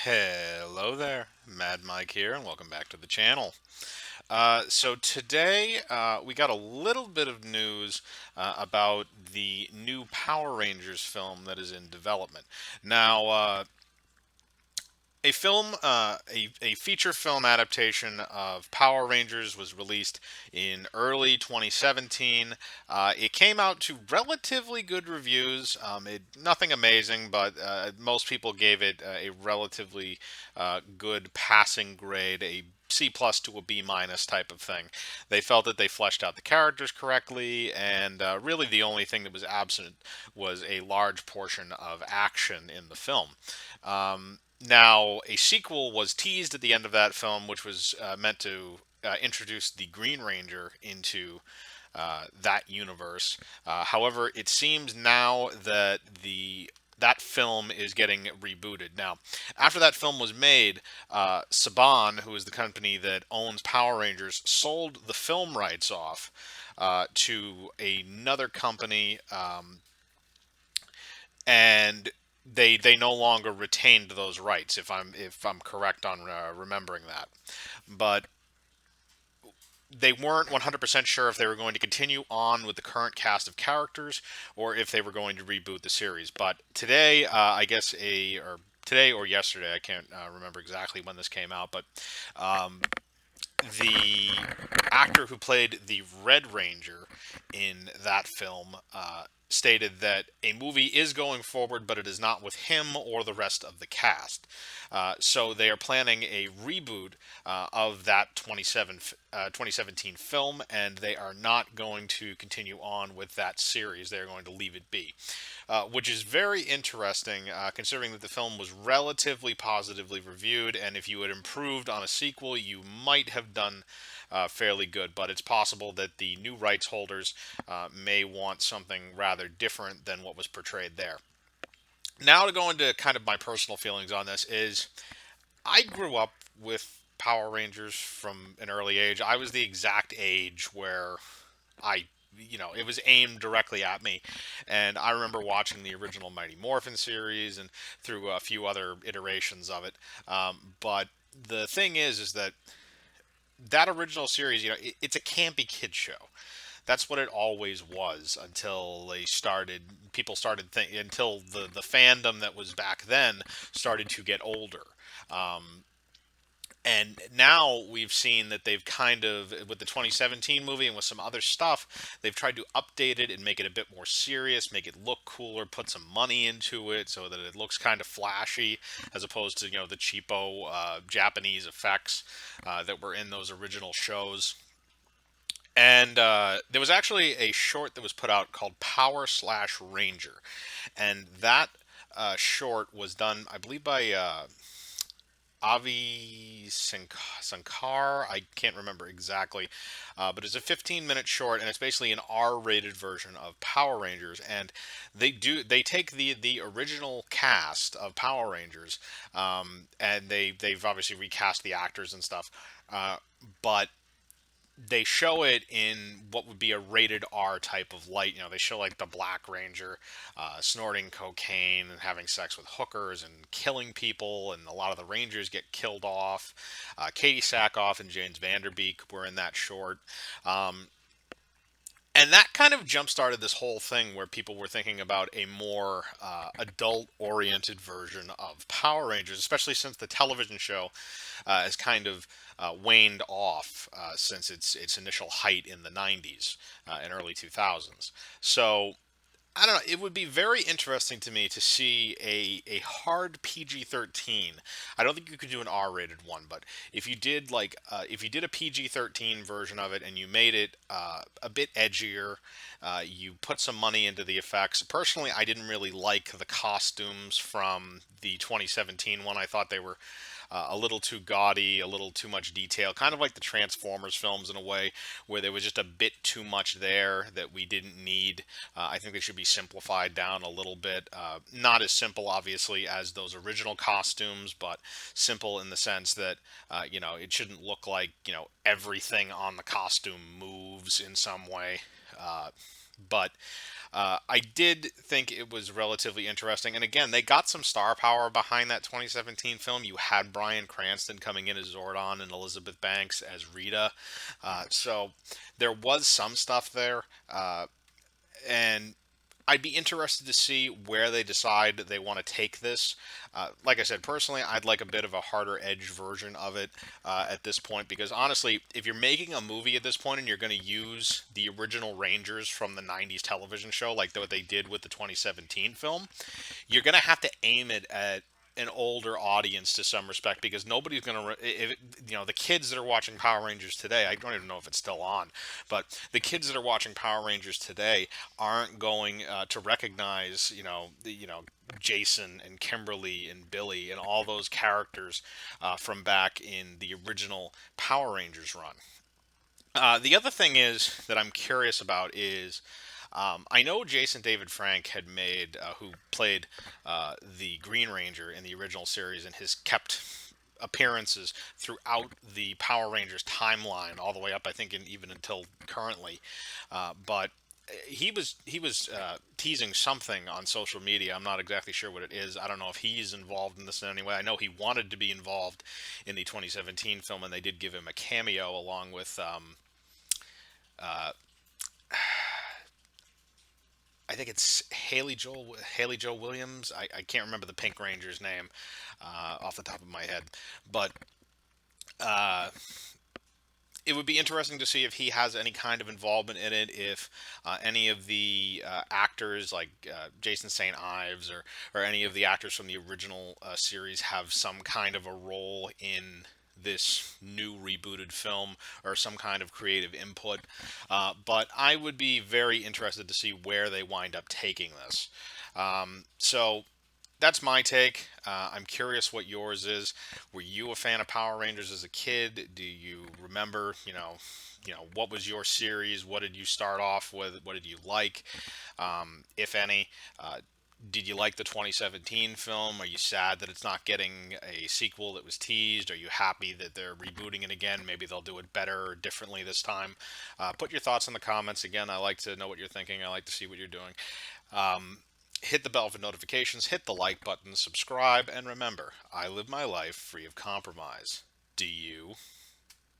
Hello there, Mad Mike here, and welcome back to the channel. So today we got a little bit of news about the new Power Rangers film that is in development. Now, a feature film adaptation of Power Rangers was released in early 2017. It came out to relatively good reviews. Nothing amazing, but most people gave it a relatively good passing grade, a C plus to a B minus type of thing. They felt that they fleshed out the characters correctly, and really the only thing that was absent was a large portion of action in the film. Now, a sequel was teased at the end of that film, which was meant to introduce the Green Ranger into that universe. However, it seems now that that film is getting rebooted. Now, after that film was made, Saban, who is the company that owns Power Rangers, sold the film rights off to another company, and they no longer retained those rights. If I'm correct on remembering that, but they weren't 100% sure if they were going to continue on with the current cast of characters or if they were going to reboot the series. But today, I guess or today or yesterday, I can't remember exactly when this came out, but um, the actor who played the Red Ranger in that film stated that a movie is going forward, but it is not with him or the rest of the cast. So they are planning a reboot of that 2017 film, and they are not going to continue on with that series. They're going to leave it be. Which is very interesting, considering that the film was relatively positively reviewed, and if you had improved on a sequel, you might have done fairly good. But it's possible that the new rights holders may want something rather different than what was portrayed there. Now, to go into kind of my personal feelings on this is I grew up with Power Rangers from an early age. I was the exact age where I it was aimed directly at me. And I remember watching the original Mighty Morphin series and through a few other iterations of it. But the thing is that that original series, it's a campy kid show. That's what it always was until people started until the fandom that was back then started to get older. Um, and now we've seen that they've kind of, with the 2017 movie and with some other stuff, they've tried to update it and make it a bit more serious, make it look cooler, put some money into it so that it looks kind of flashy, as opposed to, the cheapo Japanese effects that were in those original shows. And there was actually a short that was put out called Power Slash Ranger. And that short was done, I believe, by Sankar. I can't remember exactly, but it's a 15-minute short, and it's basically an R-rated version of Power Rangers. And they take the original cast of Power Rangers, and they've obviously recast the actors and stuff, but they show it in what would be a rated R type of light. They show like the Black Ranger snorting cocaine and having sex with hookers and killing people, and a lot of the Rangers get killed off. Katie Sackhoff and James Vanderbeek were in that short. Um, and that kind of jump started this whole thing where people were thinking about a more adult oriented version of Power Rangers, especially since the television show has kind of waned off since its initial height in the 90s and early 2000s. So I don't know. It would be very interesting to me to see a hard PG-13. I don't think you could do an R-rated one, but if you did a PG-13 version of it and you made it a bit edgier, you put some money into the effects. Personally, I didn't really like the costumes from the 2017 one. I thought they were a little too gaudy, a little too much detail, kind of like the Transformers films in a way, where there was just a bit too much there that we didn't need. I think they should be simplified down a little bit. Not as simple, obviously, as those original costumes, but simple in the sense that, it shouldn't look like, everything on the costume moves in some way. Uh, But I did think it was relatively interesting. And again, they got some star power behind that 2017 film. You had Bryan Cranston coming in as Zordon and Elizabeth Banks as Rita. So there was some stuff there. And I'd be interested to see where they decide they want to take this. Like I said, personally, I'd like a bit of a harder edge version of it at this point because honestly, if you're making a movie at this point and you're going to use the original Rangers from the 90s television show, like what they did with the 2017 film, you're going to have to aim it at an older audience to some respect because nobody's going to the kids that are watching Power Rangers today, I don't even know if it's still on, but the kids that are watching Power Rangers today aren't going to recognize Jason and Kimberly and Billy and all those characters from back in the original Power Rangers run. The other thing is that I'm curious about is I know Jason David Frank had made, who played the Green Ranger in the original series, and has kept appearances throughout the Power Rangers timeline, all the way up, I think, even until currently. But he was teasing something on social media. I'm not exactly sure what it is. I don't know if he's involved in this in any way. I know he wanted to be involved in the 2017 film, and they did give him a cameo along with. I think it's Haley Joel Williams. I can't remember the Pink Ranger's name off the top of my head, but uh, it would be interesting to see if he has any kind of involvement in it. If any of the actors, like Jason St. Ives or any of the actors from the original series, have some kind of a role in this new rebooted film or some kind of creative input. But I would be very interested to see where they wind up taking this. So that's my take. I'm curious what yours is. Were you a fan of Power Rangers as a kid? Do you remember, what was your series? What did you start off with? What did you like, if any? Did you like the 2017 film? Are you sad that it's not getting a sequel that was teased? Are you happy that they're rebooting it again? Maybe they'll do it better or differently this time. Put your thoughts in the comments. Again, I like to know what you're thinking. I like to see what you're doing. Hit the bell for notifications, hit the like button, subscribe, and remember, I live my life free of compromise. Do you?